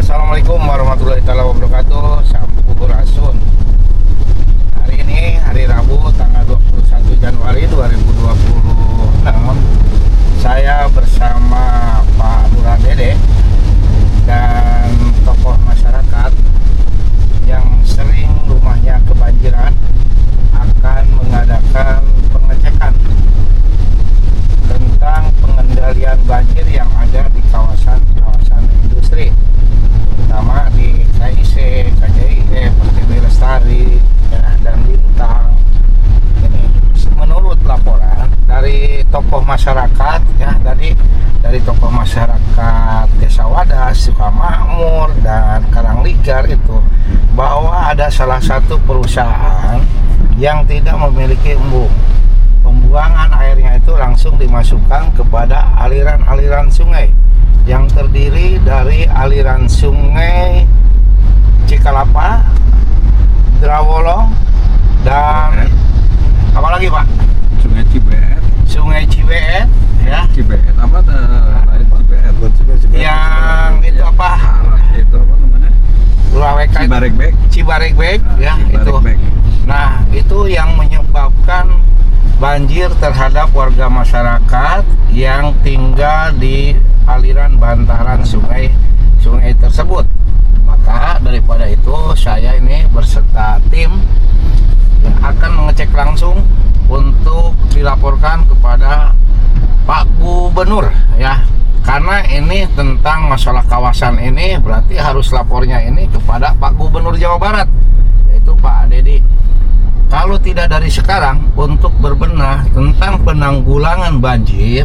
Assalamualaikum warahmatullahi wabarakatuh. Sampurasun. Hari ini hari Rabu tanggal 21 Januari 2026. Saya bersama Pak Lurah Dede dan tokoh masyarakat yang sering rumahnya kebanjiran akan mengadakan pengecekan tentang pengendalian banjir yang ada di kawasan-kawasan industri, terutama di KIC, KJIE, Pertiwi Lestari, ya, dan Bintang. Ini menurut laporan dari tokoh masyarakat, ya, dari tokoh masyarakat Desa Wadas, Sukamakmur, dan Karangligar itu, bahwa ada salah satu perusahaan yang tidak memiliki embung. Pembuangan airnya itu langsung dimasukkan kepada aliran-aliran sungai yang terdiri dari aliran sungai Cikalapa, Drawolong, dan apa lagi, Pak? Sungai Cibeet. Sungai Cibeet, ya. Cibeet apa lain Cibeet? Yang itu apa? Itu apa namanya? Laweka Cibaregbek. Cibaregbek, ya, itu. Cibaregbek. Nah, itu yang menyebabkan banjir terhadap warga masyarakat yang tinggal di aliran bantaran sungai tersebut. Maka daripada itu saya ini berserta tim yang akan mengecek langsung untuk dilaporkan kepada Pak Gubernur, ya. Karena ini tentang masalah kawasan ini, berarti harus lapornya ini kepada Pak Gubernur Jawa Barat, yaitu Pak Dedi. Kalau tidak dari sekarang untuk berbenah tentang penanggulangan banjir,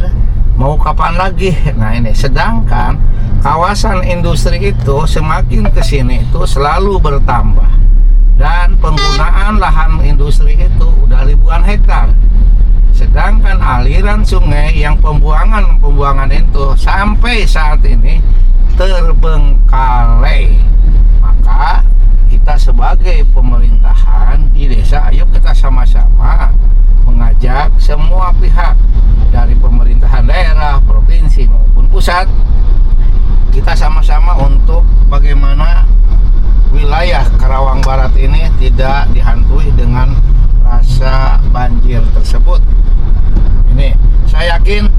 mau kapan lagi? Nah ini, sedangkan kawasan industri itu semakin ke sini itu selalu bertambah, dan penggunaan lahan industri itu udah ribuan hektar. Sedangkan aliran sungai yang pembuangan itu sampai saat ini terbengkalai. Maka kita sebagai pemerintahan di desa, ayo kita sama-sama mengajak semua pihak dari pemerintahan daerah, provinsi maupun pusat, kita sama-sama untuk bagaimana wilayah Karawang Barat ini tidak dihantui dengan rasa banjir tersebut. Ini saya yakin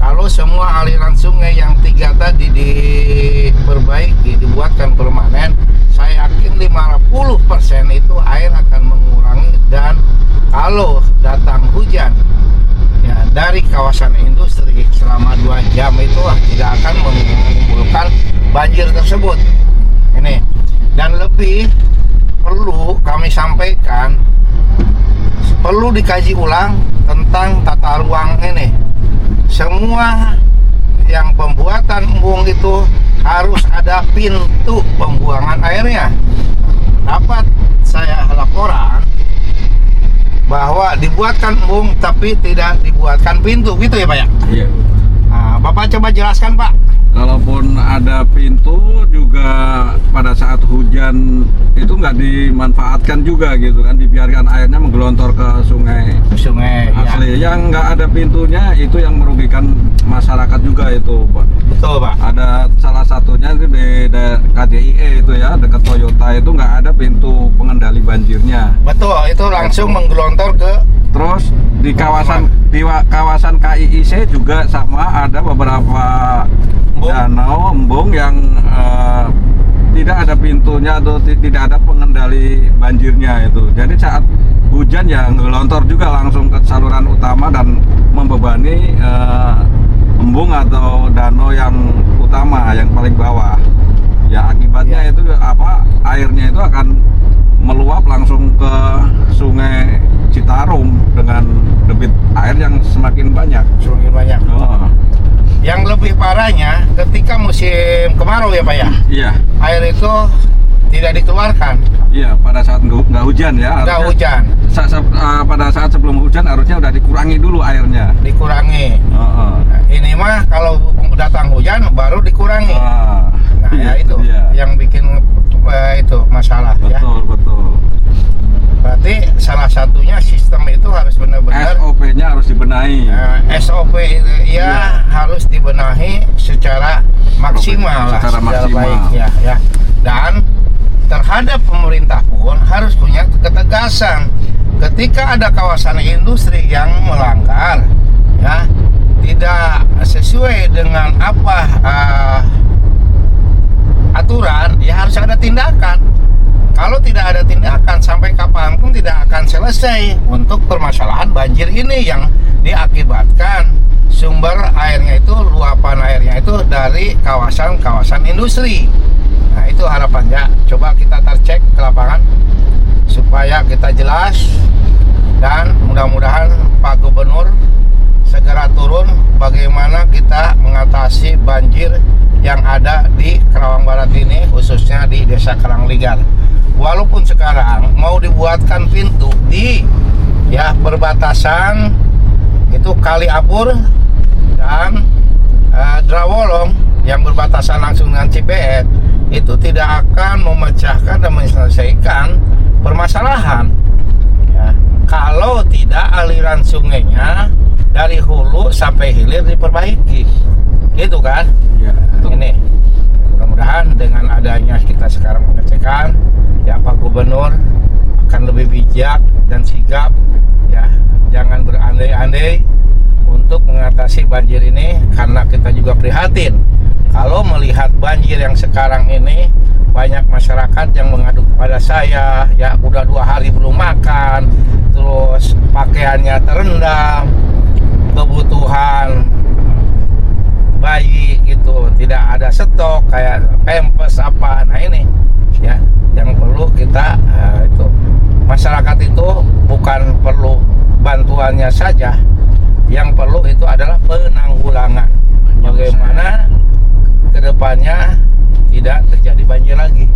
kalau semua aliran sungai yang 3 tadi diperbaiki, dibuatkan permanen, saya yakin 50% itu air akan mengurangi. Dan kalau datang hujan, ya, dari kawasan industri selama 2 jam itu tidak akan menimbulkan banjir tersebut. Ini, dan lebih perlu kami sampaikan, perlu dikaji ulang tentang tata ruang ini. Semua yang pembuatan embung itu harus ada pintu pembuangan airnya. Dapat saya laporan bahwa dibuatkan embung tapi tidak dibuatkan pintu, gitu ya Pak ya? Iya. Nah, Bapak coba jelaskan, Pak. Kalaupun ada pintu juga pada saat hujan itu nggak dimanfaatkan juga gitu kan, dibiarkan airnya menggelontor ke sungai asli. Ya. Yang nggak ada pintunya itu yang merugikan masyarakat juga itu, Pak. Betul, Pak. Ada salah satunya itu di KJIE itu ya, dekat Toyota itu nggak ada pintu pengendali banjirnya. Betul, itu langsung menggelontor ke. Terus di kawasan KIIC juga sama, ada beberapa danau embung yang tidak ada pintunya atau tidak ada pengendali banjirnya itu. Jadi saat hujan ya ngelontor juga langsung ke saluran utama dan membebani embung atau danau yang utama, yang paling bawah. Ya akibatnya itu airnya itu akan meluap langsung ke Sungai Citarum dengan debit air yang semakin banyak. Oh. Yang lebih parahnya ketika musim kemarau ya Pak ya. Iya. Air itu tidak dikeluarkan. Iya, pada saat nggak hujan ya. Nggak hujan. Pada saat sebelum hujan harusnya udah dikurangi dulu airnya. Dikurangi. Nah, ini mah kalau datang hujan baru dikurangi. Nah iya, ya itu yang bikin itu masalah. Betul, ya. Betul. Berarti salah satunya sistem itu harus benar-benar SOP-nya harus dibenahi. SOP ya harus dibenahi secara maksimal lah secara segala maksimal. baiknya ya. Dan terhadap pemerintah pun harus punya ketegasan ketika ada kawasan industri yang melanggar ya, tidak sesuai dengan apa aturan, ya harus ada tindakan. Kalau tidak ada tindakan, sampai kapanpun tidak akan selesai untuk permasalahan banjir ini yang diakibatkan sumber airnya itu, luapan airnya itu dari kawasan-kawasan industri. Nah itu harapannya, coba kita cek ke lapangan supaya kita jelas, dan mudah-mudahan Pak Gubernur segera turun bagaimana kita mengatasi banjir yang ada di Kerawang Barat ini, khususnya di Desa Karangligar. Walaupun sekarang mau dibuatkan pintu di ya perbatasan itu Kali Apur dan Drawolong yang berbatasan langsung dengan Cibeet, itu tidak akan memecahkan dan menyelesaikan permasalahan ya, kalau tidak aliran sungainya dari hulu sampai hilir diperbaiki, gitu kan Ya, ini. Mudah-mudahan dengan adanya kita sekarang pengecekan ya, Pak Gubernur akan lebih bijak dan sigap ya, jangan berandai-andai untuk mengatasi banjir ini, karena kita juga prihatin kalau melihat banjir yang sekarang ini. Banyak masyarakat yang mengadu kepada saya ya, udah 2 hari belum makan, terus pakaiannya terendam, kebutuhan bayi gitu tidak ada stok kayak pampers apa. Nah ini ya yang perlu kita itu, masyarakat itu bukan perlu bantuannya saja, yang perlu itu adalah penanggulangan, bagaimana kedepannya tidak terjadi banjir lagi.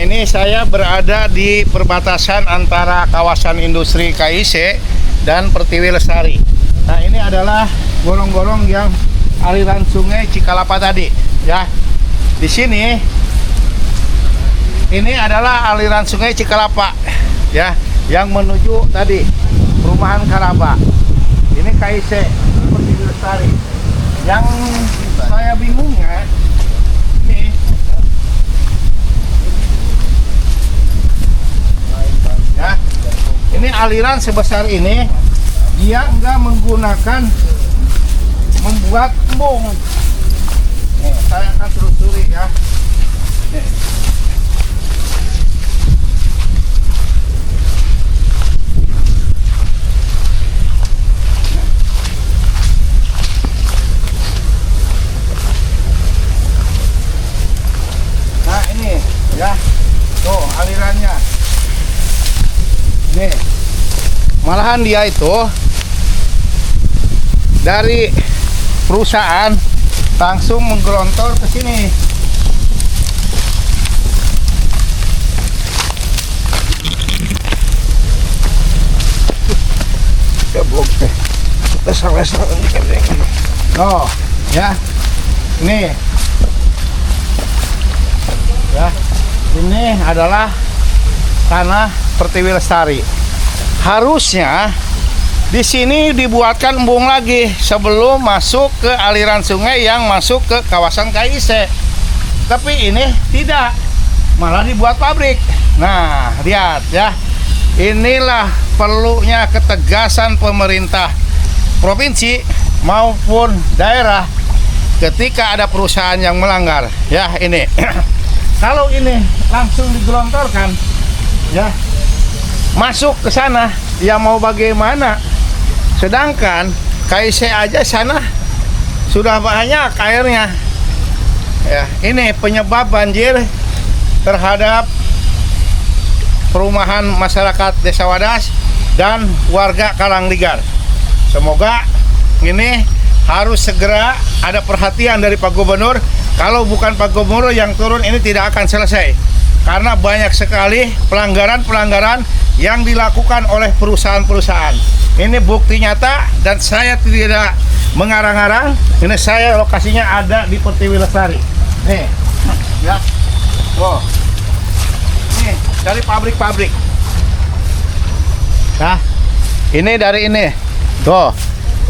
Ini saya berada di perbatasan antara kawasan industri KIC dan Pertiwi Lestari. Nah ini adalah gorong-gorong yang aliran sungai Cikalapa tadi ya. Di sini ini adalah aliran sungai Cikalapa ya, yang menuju tadi perumahan Karaba. Ini KIC Pertiwi Lestari. Yang saya bingungnya ini, ya, ini aliran sebesar ini dia enggak menggunakan membuat embung. Nih, saya akan telusuri ya. Nih. Nah ini ya, tuh alirannya. Nih, malahan dia itu dari perusahaan langsung menggelontor ke sini. Goblok teh. Lesar-lesar ini. Oh, ya. Ini. Ya. Ini adalah tanah Pertiwi Lestari. Harusnya di sini dibuatkan embung lagi sebelum masuk ke aliran sungai yang masuk ke kawasan KIC. Tapi ini tidak, malah dibuat pabrik. Nah, lihat ya. Inilah perlunya ketegasan pemerintah provinsi maupun daerah ketika ada perusahaan yang melanggar. Ya, ini. Kalau ini langsung digelontorkan ya masuk ke sana, ya mau bagaimana? Sedangkan KIC aja sana sudah banyak airnya. Ya, ini penyebab banjir terhadap perumahan masyarakat Desa Wadas dan warga Kalangligar. Semoga ini harus segera ada perhatian dari Pak Gubernur. Kalau bukan Pak Gubernur yang turun, ini tidak akan selesai. Karena banyak sekali pelanggaran-pelanggaran yang dilakukan oleh perusahaan-perusahaan. Ini bukti nyata dan saya tidak mengarang-arang. Ini saya lokasinya ada di Pertiwi Lestari. Nih, ya. Wow. Nih, dari pabrik-pabrik. Nah, ini dari ini. Tuh.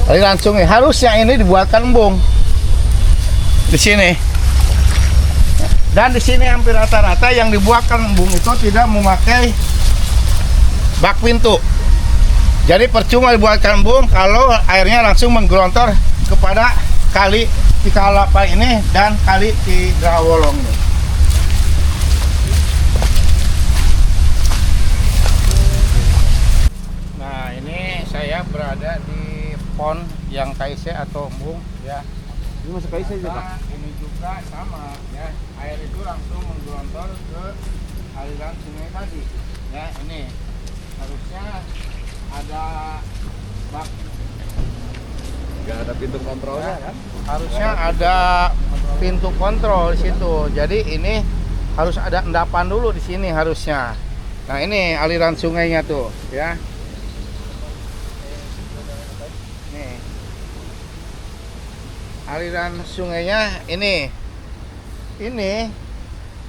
Tadi langsung nih, harusnya ini dibuatkan embung di sini. Dan di sini hampir rata-rata yang dibuatkan embung itu tidak memakai bak pintu. Jadi percuma dibuatkan embung kalau airnya langsung menggelontor kepada kali Cikalapa ini dan kali Tigrawolong ini. Nah, ini saya berada di pon yang KIC atau embung ya. Ini masuk KIC juga, Pak? Ini juga sama ya. Air itu langsung menggelontor ke aliran sungai tadi. Ya, ini harusnya ada bak. Nggak ada pintu kontrolnya kan? Harusnya ada pintu kontrol di situ. Jadi ini harus ada endapan dulu di sini harusnya. Nah, ini aliran sungainya tuh ya. Aliran sungainya ini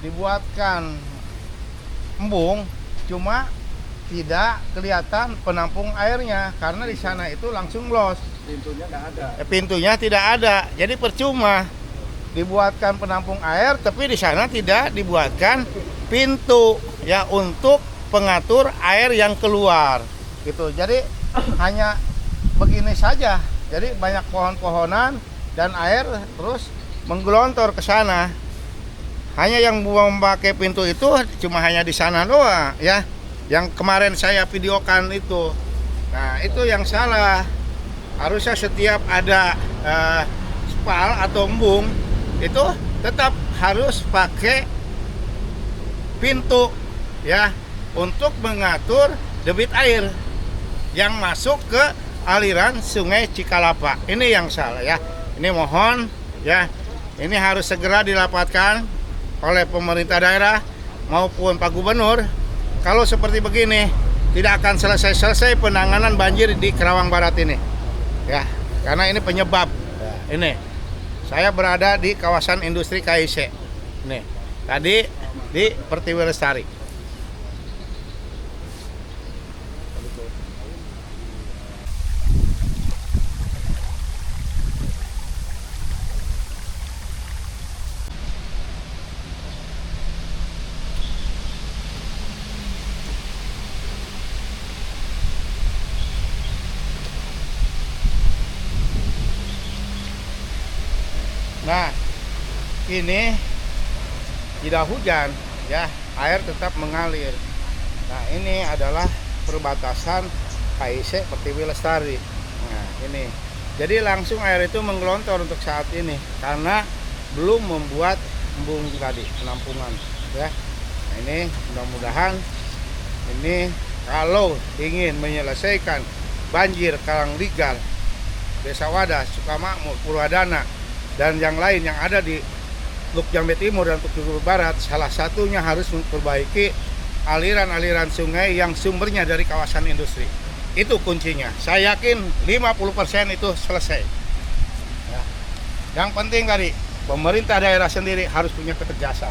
dibuatkan embung, cuma tidak kelihatan penampung airnya karena di sana itu langsung los. Pintunya nggak ada. Pintunya tidak ada, jadi percuma dibuatkan penampung air, tapi di sana tidak dibuatkan pintu ya untuk pengatur air yang keluar gitu. Jadi hanya begini saja. Jadi banyak pohon-pohonan dan air terus menggelontor ke sana. Hanya yang memakai pintu itu cuma hanya di sana doang ya. Yang kemarin saya videokan itu. Nah, itu yang salah. Harusnya setiap ada spal atau embung itu tetap harus pakai pintu ya untuk mengatur debit air yang masuk ke aliran Sungai Cikalapa. Ini yang salah ya. Ini mohon ya, ini harus segera dirapatkan oleh pemerintah daerah maupun Pak Gubernur. Kalau seperti begini tidak akan selesai-selesai penanganan banjir di Kerawang Barat ini. Ya, karena ini penyebab. Ini saya berada di kawasan industri KIC. Nih, tadi di Pertiwi Lestari. Nah, ini tidak hujan ya, air tetap mengalir. Nah, ini adalah perbatasan KIC Pertiwi Lestari. Nah, ini. Jadi langsung air itu menggelontor untuk saat ini karena belum membuat embung tadi, penampungan ya. Nah, ini mudah-mudahan ini kalau ingin menyelesaikan banjir Kalangligar, Desa Wadas, Sukamakmur, Purwadana dan yang lain yang ada di Teluk Jambe Timur dan Teluk Barat, salah satunya harus memperbaiki aliran-aliran sungai yang sumbernya dari kawasan industri. Itu kuncinya. Saya yakin 50% itu selesai. Ya. Yang penting tadi, pemerintah daerah sendiri harus punya ketegasan.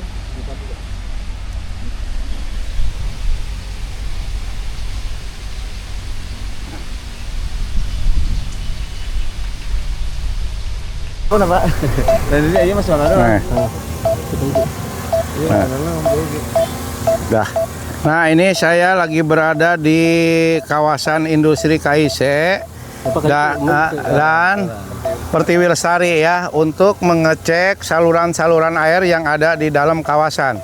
Oh, Pak. Dan ini Mas mana? Dah. Nah, ini saya lagi berada di kawasan industri KIC dan Pertiwi Lestari ya, untuk mengecek saluran-saluran air yang ada di dalam kawasan.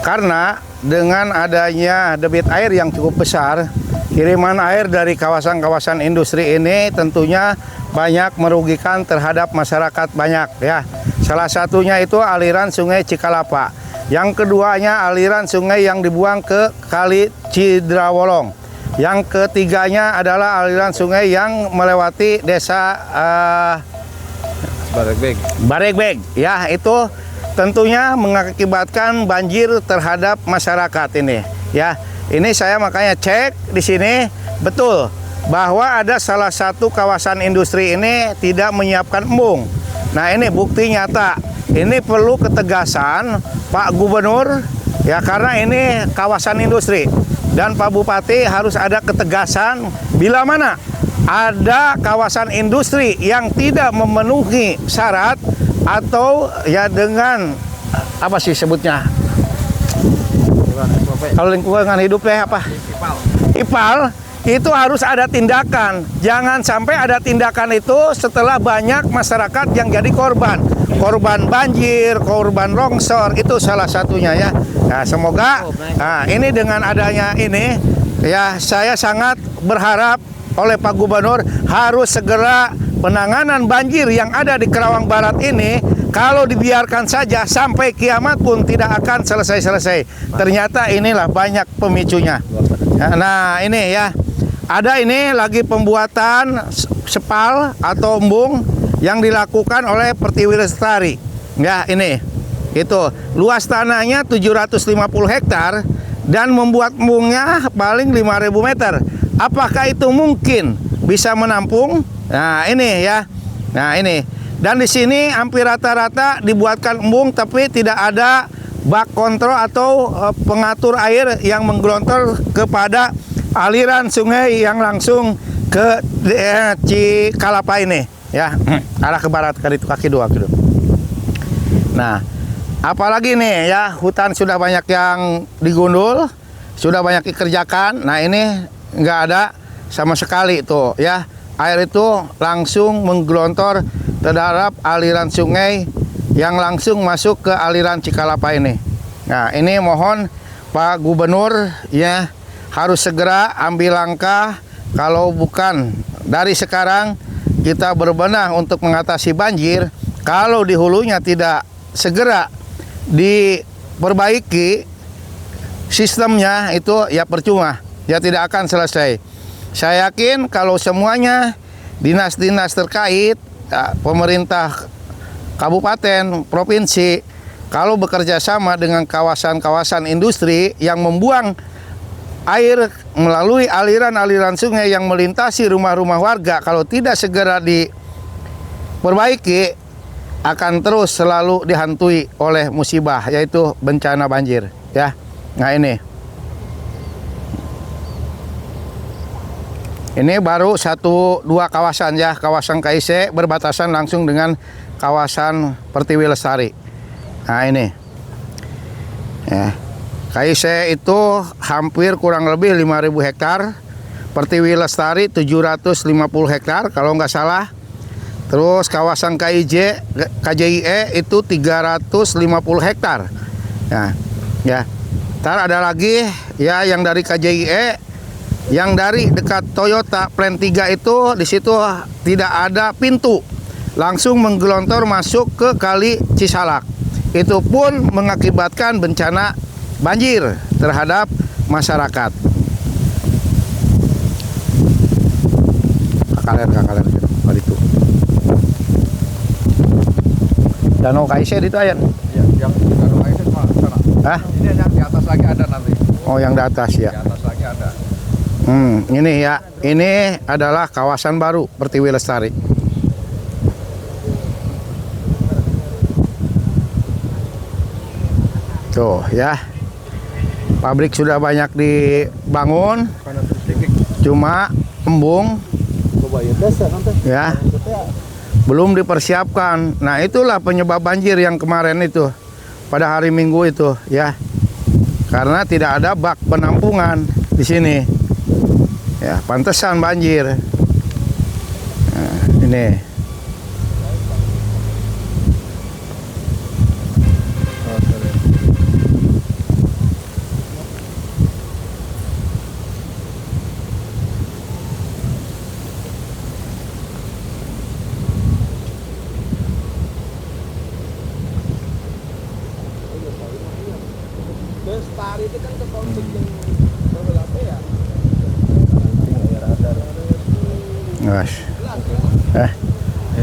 Karena dengan adanya debit air yang cukup besar, kiriman air dari kawasan-kawasan industri ini tentunya banyak merugikan terhadap masyarakat banyak ya. Salah satunya itu aliran Sungai Cikalapa. Yang keduanya aliran sungai yang dibuang ke Kali Cidrawolong. Yang ketiganya adalah aliran sungai yang melewati desa Baregbeg. Ya, itu tentunya mengakibatkan banjir terhadap masyarakat ini. Ya, ini saya makanya cek di sini betul bahwa ada salah satu kawasan industri ini tidak menyiapkan embung. Nah, ini bukti nyata. Ini perlu ketegasan Pak Gubernur ya, karena ini kawasan industri dan Pak Bupati harus ada ketegasan bila mana ada kawasan industri yang tidak memenuhi syarat atau ya dengan apa sih sebutnya? Kalau lingkungan hidup ya apa? IPAL. Itu harus ada tindakan. Jangan sampai ada tindakan itu setelah banyak masyarakat yang jadi korban. Korban banjir, korban longsor, itu salah satunya ya. Nah, semoga ini dengan adanya ini ya, saya sangat berharap oleh Pak Gubernur harus segera penanganan banjir yang ada di Kerawang Barat ini. Kalau dibiarkan saja sampai kiamat pun tidak akan selesai-selesai. Ternyata inilah banyak pemicunya. Nah, ini ya. Ada ini lagi pembuatan sepal atau embung yang dilakukan oleh Pertiwi Lestari. Ya, ini. Itu. Luas tanahnya 750 hektar dan membuat embungnya paling 5.000 meter. Apakah itu mungkin bisa menampung? Nah, ini ya. Nah, ini. Dan di sini hampir rata-rata dibuatkan embung tapi tidak ada bak kontrol atau pengatur air yang menggelontor kepada aliran sungai yang langsung ke Cikalapa ini ya, arah ke barat kaki dua gitu. Nah, apalagi nih ya, hutan sudah banyak yang digundul, sudah banyak dikerjakan. Nah, ini nggak ada sama sekali tuh ya, air itu langsung menggelontor terhadap aliran sungai yang langsung masuk ke aliran Cikalapa ini. Nah, ini mohon Pak Gubernur ya harus segera ambil langkah. Kalau bukan dari sekarang kita berbenah untuk mengatasi banjir, kalau di hulunya tidak segera diperbaiki sistemnya itu ya percuma, ya tidak akan selesai. Saya yakin kalau semuanya dinas-dinas terkait ya, pemerintah kabupaten, provinsi, kalau bekerja sama dengan kawasan-kawasan industri yang membuang air melalui aliran-aliran sungai yang melintasi rumah-rumah warga, kalau tidak segera diperbaiki akan terus selalu dihantui oleh musibah, yaitu bencana banjir ya. Nah, ini baru 1-2 kawasan ya, kawasan KIC berbatasan langsung dengan kawasan Pertiwi Lestari. Nah, ini ya. KIC itu hampir kurang lebih 5.000 hektar, Pertiwi Lestari 750 hektar kalau nggak salah. Terus kawasan KJIE itu 350 hektar. Nah, ya. Ntar ada lagi ya yang dari KJIE, yang dari dekat Toyota Plan 3 itu di situ tidak ada pintu, langsung menggelontor masuk ke Kali Cisalak. Itu pun mengakibatkan bencana banjir terhadap masyarakat. Kakaler gitu, kali itu. Danau KIC itu ayan. Ya, yang di Danau KIC cuma sana. Hah? Ini yang di atas lagi ada nanti. Oh, yang di atas ya. Di atas lagi ada. Ini ya. Ini adalah kawasan baru Pertiwi Lestari. Tuh ya. Pabrik sudah banyak dibangun, cuma embung ya belum dipersiapkan. Nah, itulah penyebab banjir yang kemarin itu pada hari Minggu itu ya. Karena tidak ada bak penampungan di sini. Ya, pantesan banjir. Nah, ini. Bestari itu kan ke konflik yang berapa ya? Radar. Guys.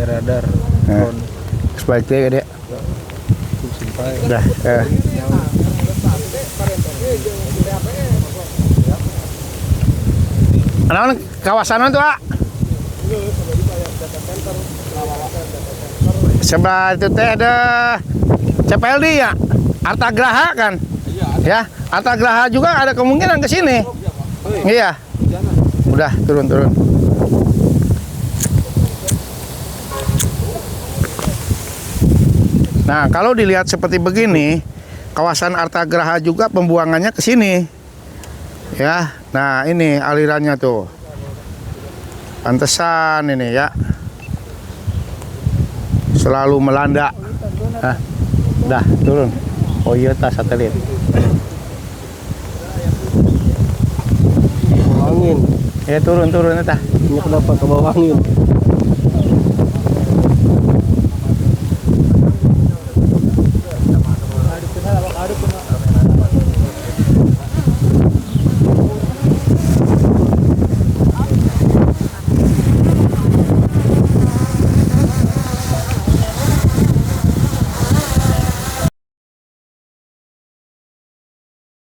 Radar. Nah. Sebaiknya dia. Udah. Nah, kawasan itu, Pak. Sebelah itu teh ada CPLD ya, Artagraha kan? Ya, Artagraha juga ada kemungkinan ke sini. Iya. Udah turun. Nah, kalau dilihat seperti begini, kawasan Artagraha juga pembuangannya ke sini. Ya. Nah, ini alirannya tuh. Pantesan ini ya. Selalu melanda. Hah? Dah, turun. Oh iya, tas satelit. Angin. Ya turun itu. Ini kenapa ke bawah angin?